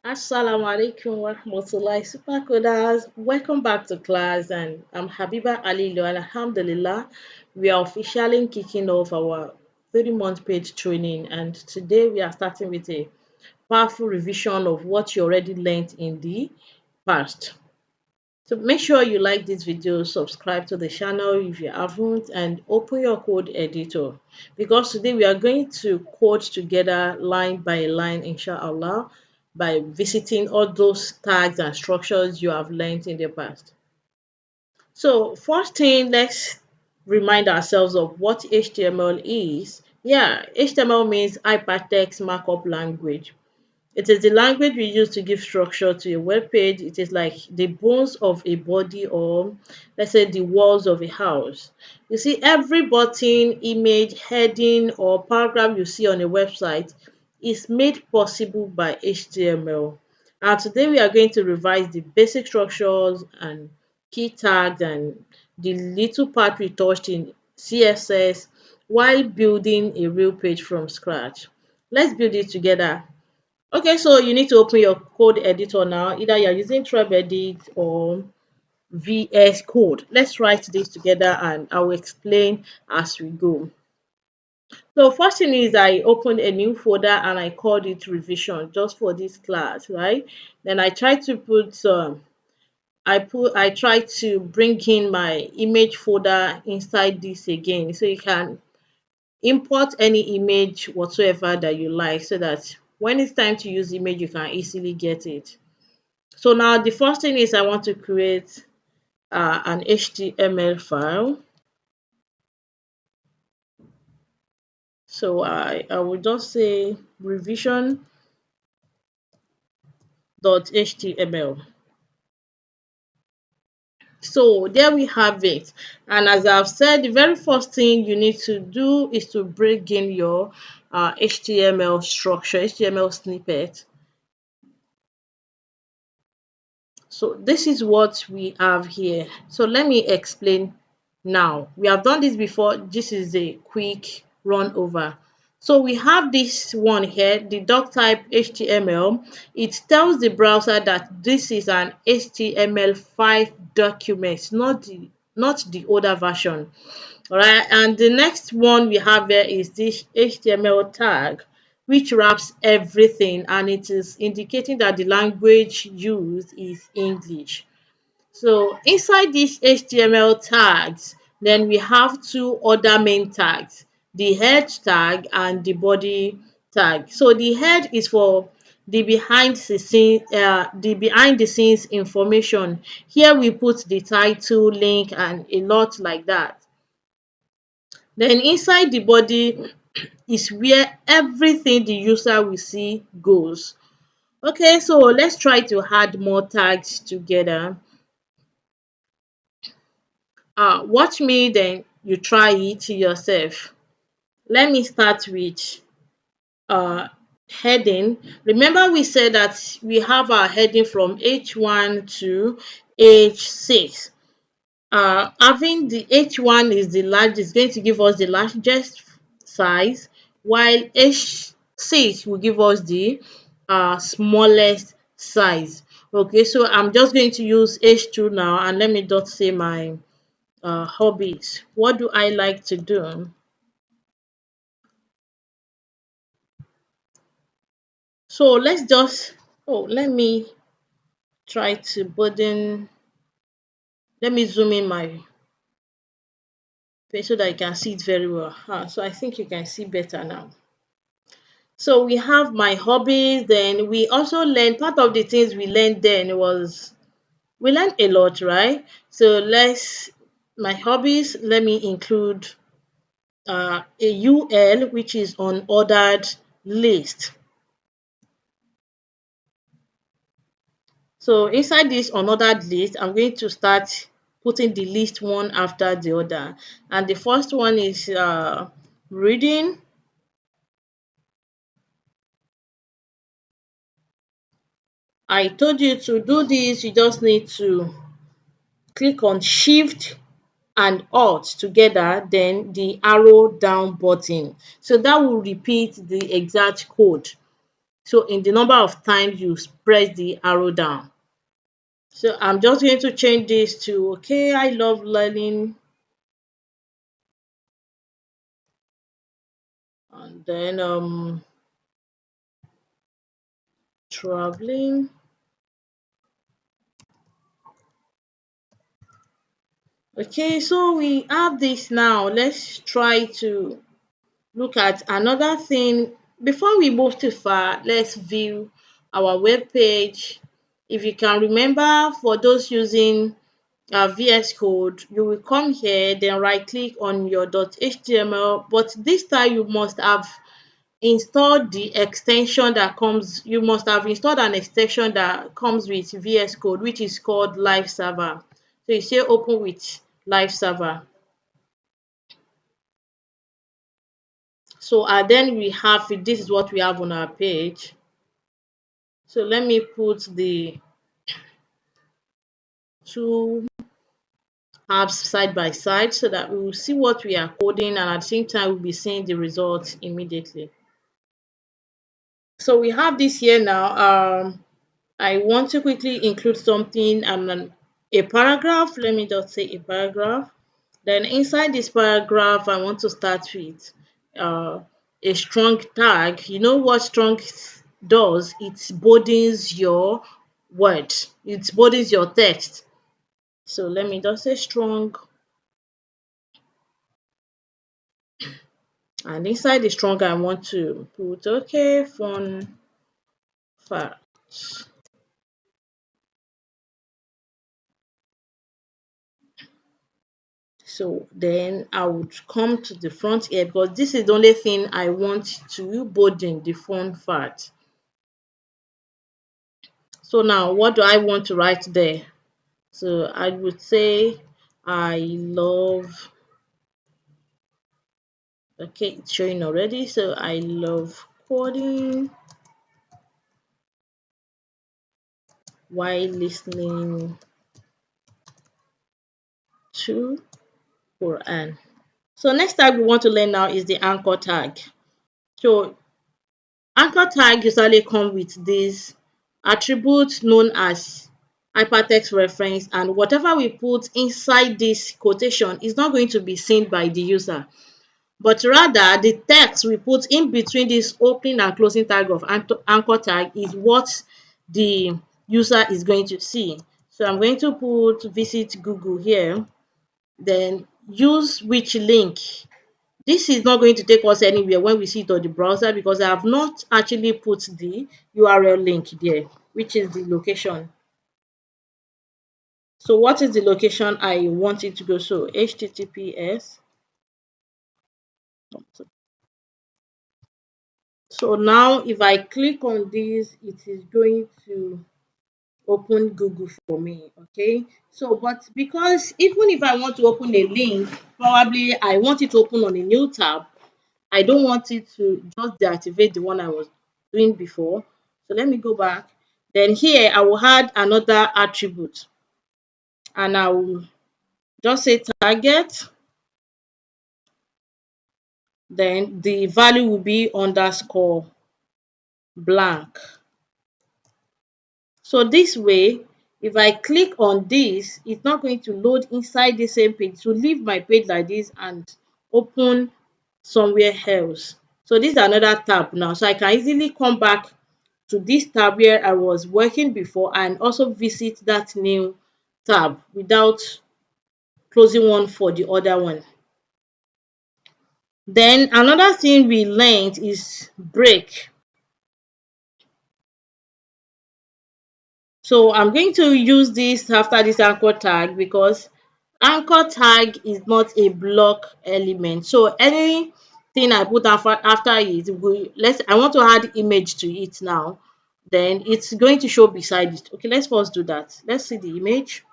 Assalamu alaikum wa rahmatullahi super coders. Welcome back to class and I'm Habiba Ali and Alhamdulillah. We are officially kicking off our 3-month paid training and today we are starting with a powerful revision of what you already learned in the past. So make sure you like this video, subscribe to the channel if you haven't, and open your code editor because today we are going to code together line by line, inshallah, by visiting all those tags and structures you have learned in the past. So first thing, let's remind ourselves of what HTML is. Yeah, HTML means hypertext markup language. It is the language we use to give structure to a web page. It is like the bones of a body, or let's say the walls of a house. You see, every button, image, heading, or paragraph you see on a website is made possible by HTML. And today we are going to revise the basic structures and key tags and the little part we touched in CSS while building a real page from scratch. Let's build it together. Okay, so you need to open your code editor now. Either you're using TrebEdit or VS Code. Let's write this together and I will explain as we go. So first thing is I opened a new folder and I called it revision just for this class, right? Then I tried to I try to bring in my image folder inside this again so you can import any image whatsoever that you like so that when it's time to use image you can easily get it. So now the first thing is I want to create an HTML file. So I will just say revision.html. So there we have it. And as I've said, the very first thing you need to do is to bring in your HTML structure, HTML snippet. So this is what we have here. So let me explain now. We have done this before. This is a quick run over. So we have this one here, the doc type HTML. It tells the browser that this is an HTML5 document, not the older version. All right, and the next one we have here is this HTML tag, which wraps everything and it is indicating that the language used is English. So inside these HTML tags, then we have two other main tags, the head tag and the body tag. So the head is for the behind the scenes information. Here we put the title, link, and a lot like that. Then inside the body is where everything the user will see goes. Okay, so let's try to add more tags together. Watch me, then you try it yourself. Let me start with uh, heading. Remember we said that we have our heading from H1 to H6. Having the H1 is the largest, is going to give us the largest size, while H6 will give us the smallest size. Okay, so I'm just going to use H2 now, and let me just say my hobbies. What do I like to do? So let's just, let me try to burden, let me zoom in my face so that you can see it very well. So I think you can see better now. So we have my hobbies, then we also learned part of the things we learned then was we learned a lot, right? So let's my hobbies, let me include a UL which is unordered list. So inside this unordered list, I'm going to start putting the list one after the other. And the first one is reading. I told you to do this, you just need to click on Shift and Alt together, then the arrow down button. So that will repeat the exact code. So in the number of times you press the arrow down. So I'm just going to change this to okay, I love learning, and then traveling. Okay, so we have this now. Let's try to look at another thing. Before we move too far, let's view our web page. If you can remember, for those using VS Code, you will come here, then right click on your .html, but this time you must have installed the extension that comes, you must have installed an extension that comes with VS Code, which is called Live Server. So you say open with Live Server. So then we have it. This is what we have on our page. So let me put the two apps side by side so that we will see what we are coding, and at the same time we'll be seeing the results immediately. So we have this here now. I want to quickly include something and a paragraph. Let me just say a paragraph. Then inside this paragraph, I want to start with uh, a strong tag. You know what strong does? It boldens your word. It boldens your text. So let me just say strong. And inside the strong, I want to put okay, fun fact. So then I would come to the front here because this is the only thing I want to bolding the font part. So now what do I want to write there? So I would say I love, okay, it's showing already. So I love coding while listening to Quran. So next tag we want to learn now is the anchor tag. So anchor tag usually come with this attribute known as hypertext reference, and whatever we put inside this quotation is not going to be seen by the user, but rather the text we put in between this opening and closing tag of anchor tag is what the user is going to see. So I'm going to put visit Google here, then use which link. This is not going to take us anywhere when we see it on the browser because I have not actually put the URL link there, which is the location. So what is the location I want it to go? So HTTPS. So now if I click on this, it is going to open Google for me. Okay. So but because even if I want to open a link, probably I want it to open on a new tab. I don't want it to just deactivate the one I was doing before. So let me go back. Then here I will add another attribute and I will just say target. Then the value will be underscore blank. So this way, if I click on this, it's not going to load inside the same page. So leave my page like this and open somewhere else. So this is another tab now. So I can easily come back to this tab where I was working before and also visit that new tab without closing one for the other one. Then another thing we learned is break. So I'm going to use this after this anchor tag because anchor tag is not a block element. So anything I put after it, I want to add image to it now. Then it's going to show beside it. Okay, let's first do that. Let's see the image.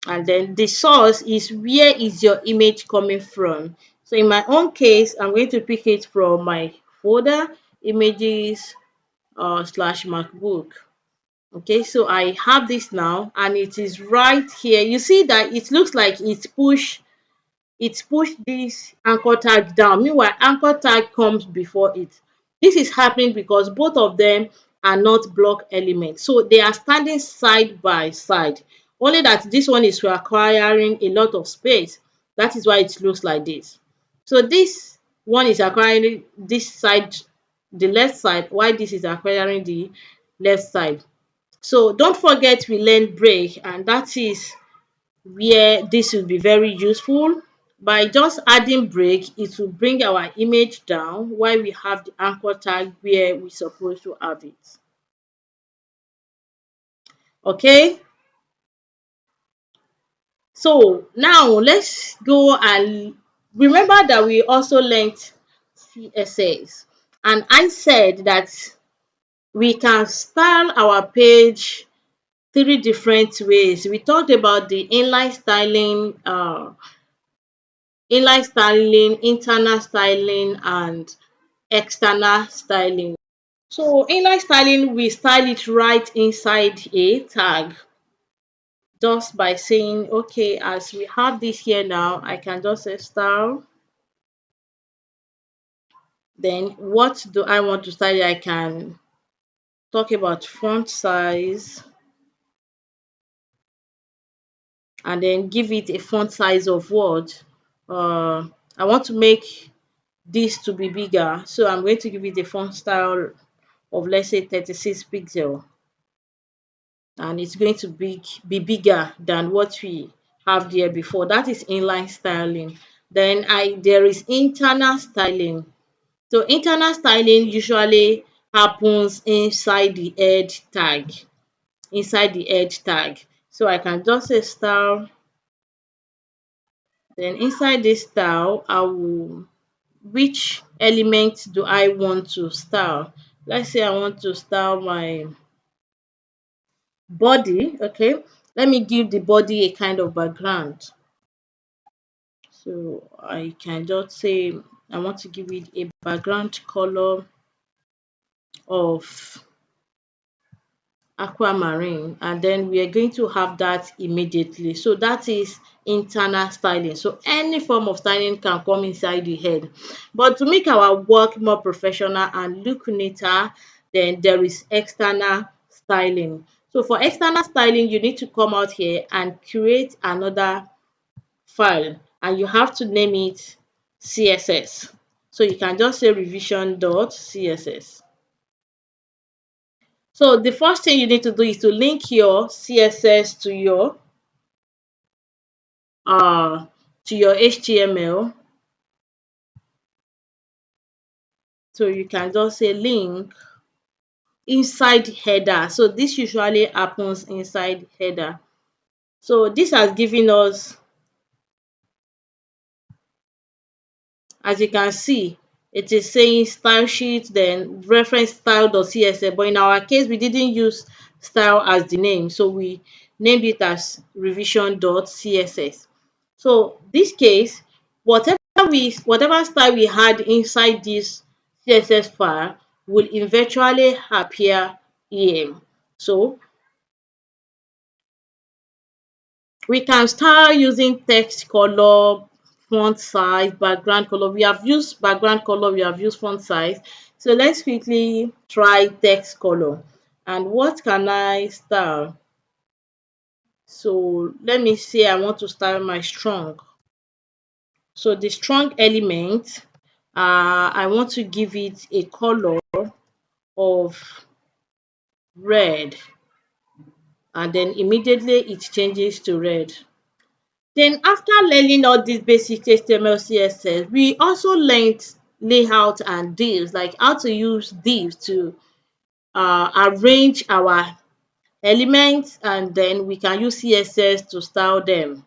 And then the source is where is your image coming from. So in my own case, I'm going to pick it from my folder images slash MacBook. Okay, so I have this now and it is right here. You see that it looks like it's pushed this anchor tag down. Meanwhile, anchor tag comes before it. This is happening because both of them are not block elements. So they are standing side by side. Only that this one is requiring a lot of space. That is why it looks like this. So this one is acquiring this side, the left side, while this is acquiring the left side. So don't forget we learned break, and that is where this will be very useful. By just adding break, it will bring our image down while we have the anchor tag where we're supposed to have it. Okay, so now let's go and remember that we also learned CSS, and I said that we can style our page three different ways. We talked about the inline styling, internal styling, and external styling. So inline styling, we style it right inside a tag just by saying, okay, as we have this here now, I can just say style. Then what do I want to style? I can talk about font size and then give it a font size of what? I want to make this to be bigger. So I'm going to give it a font style of, let's say, 36 pixel, and it's going to be bigger than what we have there before. That is inline styling. Then there is internal styling. So internal styling usually happens inside the head tag. Inside the head tag. So I can just say style. Then inside this style, I will which element do I want to style? Let's say I want to style my body. Okay, let me give the body a kind of background. So I can just say I want to give it a background color of aquamarine, and then we are going to have that immediately. So that is internal styling. So any form of styling can come inside the head, but to make our work more professional and look neater, then there is external styling. So for external styling, you need to come out here and create another file, and you have to name it CSS. So you can just say revision.css. So the first thing you need to do is to link your CSS uh to your HTML. So you can just say link inside header. So this usually happens inside header. So this has given us, as you can see, it is saying style sheet, then reference style.css, but in our case we didn't use style as the name, so we named it as revision.css. So this case, whatever style we had inside this CSS file will eventually appear here. So we can start using text color, font size, background color. We have used background color, we have used font size. So let's quickly try text color. And what can I style? So let me say I want to style my strong. So the strong element, I want to give it a color of red, and then immediately it changes to red. Then after learning all these basic HTML, CSS, we also learned layout and divs, like how to use divs to arrange our elements, and then we can use CSS to style them.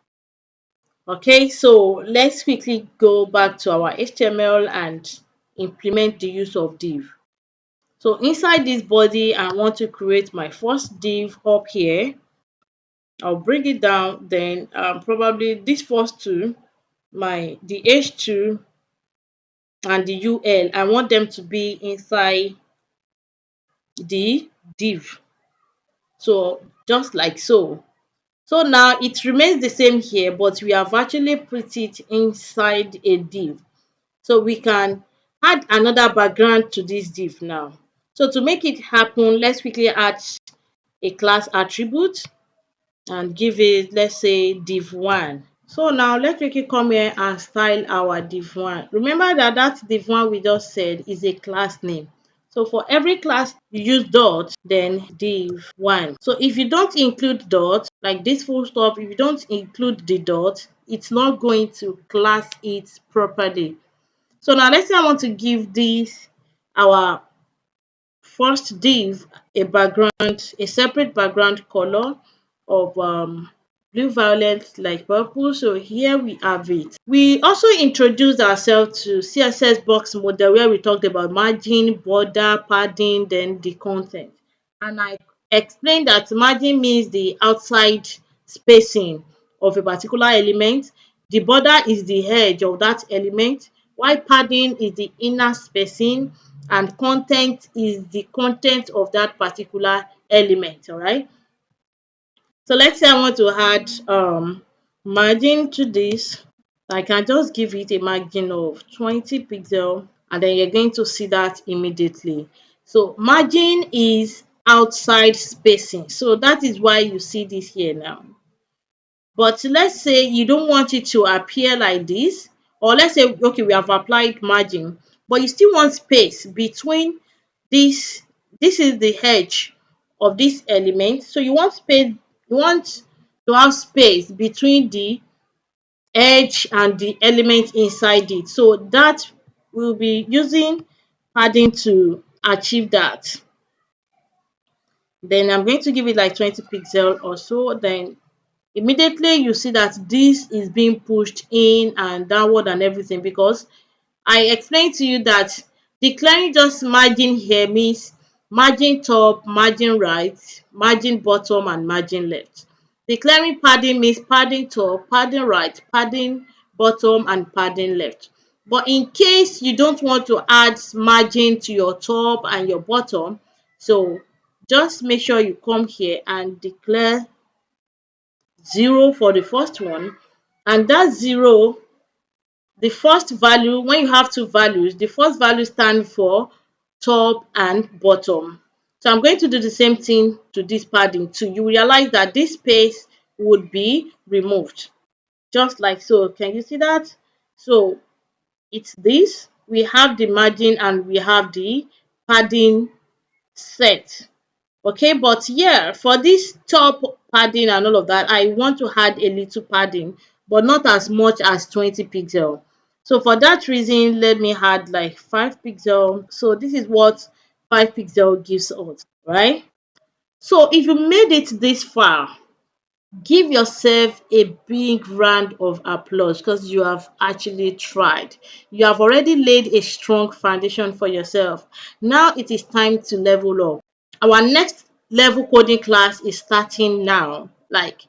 Okay, so let's quickly go back to our HTML and implement the use of div. So inside this body, I want to create my first div up here. I'll bring it down, then probably these first two, the H2 and the UL, I want them to be inside the div. So just like so. So now it remains the same here, but we have actually put it inside a div. So we can add another background to this div now. So to make it happen, let's quickly add a class attribute and give it, let's say, div1. So now let's quickly come here and style our div1. Remember that div1 we just said is a class name. So for every class you use dot, then div1. So if you don't include dot, like this full stop, if you don't include the dot, it's not going to class it properly. So now let's say I want to give this our first div a background, a separate background color of blue, violet, like purple. So here we have it. We also introduced ourselves to CSS box model where we talked about margin, border, padding, then the content. And I explained that margin means the outside spacing of a particular element. The border is the edge of that element, while padding is the inner spacing, and content is the content of that particular element. All right. So let's say I want to add margin to this. I can just give it a margin of 20 pixel, and then you're going to see that immediately. So margin is outside spacing. So that is why you see this here now. But let's say you don't want it to appear like this, or let's say, okay, we have applied margin, but you still want space between this. This is the edge of this element. So you want space, you want to have space between the edge and the element inside it. So that we'll be using padding to achieve that. Then I'm going to give it like 20 pixel or so. Then immediately you see that this is being pushed in and downward and everything, because I explained to you that declaring just margin here means margin top, margin right, margin bottom, and margin left. Declaring padding means padding top, padding right, padding bottom, and padding left. But in case you don't want to add margin to your top and your bottom, so just make sure you come here and declare 0 for the first one, and that 0, the first value, when you have two values, the first value stands for top and bottom. So I'm going to do the same thing to this padding too. You realize that this space would be removed, just like so. Can you see that? So it's this, we have the margin and we have the padding set. Okay, but yeah, for this top padding and all of that, I want to add a little padding, but not as much as 20 pixel. So for that reason, let me add like 5 pixel. So this is what 5 pixel gives us, right? So if you made it this far, give yourself a big round of applause, because you have actually tried. You have already laid a strong foundation for yourself. Now it is time to level up. Our next level coding class is starting now, like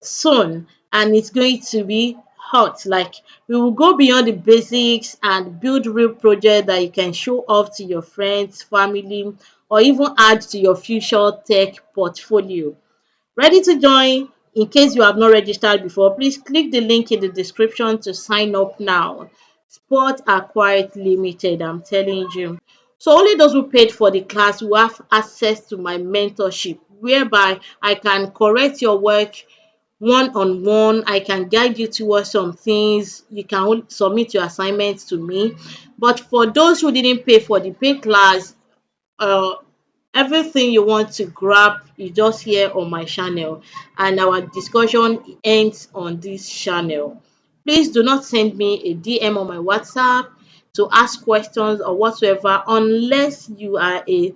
soon, and it's going to be hot. Like, we will go beyond the basics and build real project that you can show off to your friends, family, or even add to your future tech portfolio. Ready to join? In case you have not registered before, please click the link in the description to sign up now. Spots are quite limited, I'm telling you. So only those who paid for the class will have access to my mentorship, whereby I can correct your work one on one. I can guide you towards some things. You can submit your assignments to me. But for those who didn't pay for the paid class, uh everything you want to grab is just here on my channel, and our discussion ends on this channel. Please do not send me a DM on my WhatsApp to ask questions or whatsoever unless you are a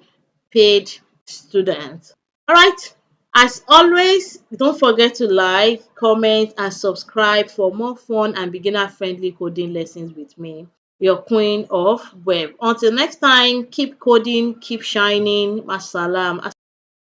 paid student. All right, as always, don't forget to like, comment, and subscribe for more fun and beginner friendly coding lessons with me, your queen of web. Until next time, keep coding, keep shining. Masalam.